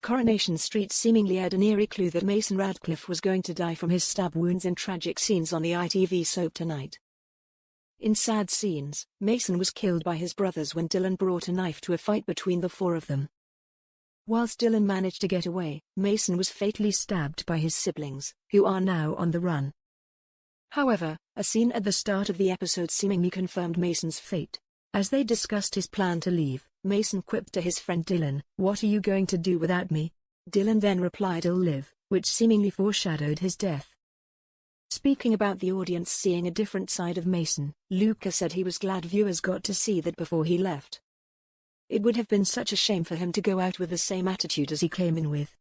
Coronation Street seemingly had an eerie clue that Mason Radcliffe was going to die from his stab wounds in tragic scenes on the ITV soap Tonight. In sad scenes, Mason was killed by his brothers when DlE brought a knife to a fight between the four of them. Whilst DlE managed to get away, Mason was fatally stabbed by his siblings, who are now on the run. However, a scene at the start of the episode seemingly confirmed Mason's fate. As they discussed his plan to leave, Mason quipped to his friend DlE, "What are you going to do without me?" DlE then replied, "I'll live," which seemingly foreshadowed his death. Speaking about the audience seeing a different side of Mason, Luca said he was glad viewers got to see that before he left. It would have been such a shame for him to go out with the same attitude as he came in with.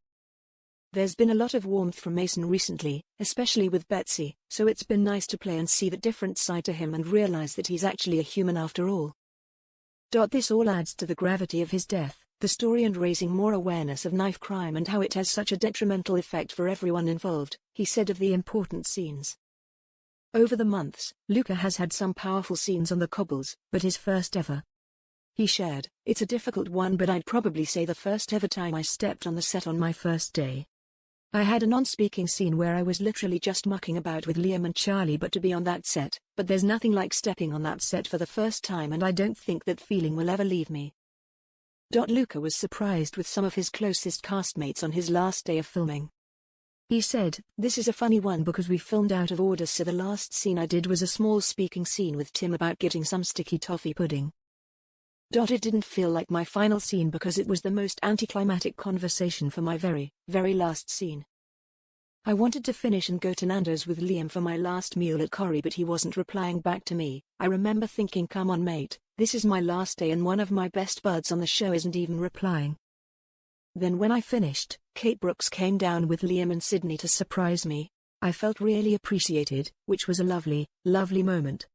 There's been a lot of warmth from Mason recently, especially with Betsy, so it's been nice to play and see that different side to him and realize that he's actually a human after all. This all adds to the gravity of his death, the story, and raising more awareness of knife crime and how it has such a detrimental effect for everyone involved, he said of the important scenes. Over the months, Luca has had some powerful scenes on the cobbles, but his first ever. He shared, "It's a difficult one, but I'd probably say the first ever time I stepped on the set on my first day. I had a non-speaking scene where I was literally just mucking about with Liam and Charlie, but to be on that set, but there's nothing like stepping on that set for the first time, and I don't think that feeling will ever leave me." Luca was surprised with some of his closest castmates on his last day of filming. He said, "This is a funny one because we filmed out of order, so the last scene I did was a small speaking scene with Tim about getting some sticky toffee pudding. It didn't feel like my final scene because it was the most anticlimactic conversation for my very, very last scene. I wanted to finish and go to Nando's with Liam for my last meal at Corrie, but he wasn't replying back to me. I remember thinking, come on mate, this is my last day and one of my best buds on the show isn't even replying. Then when I finished, Kate Brooks came down with Liam and Sydney to surprise me. I felt really appreciated, which was a lovely, lovely moment."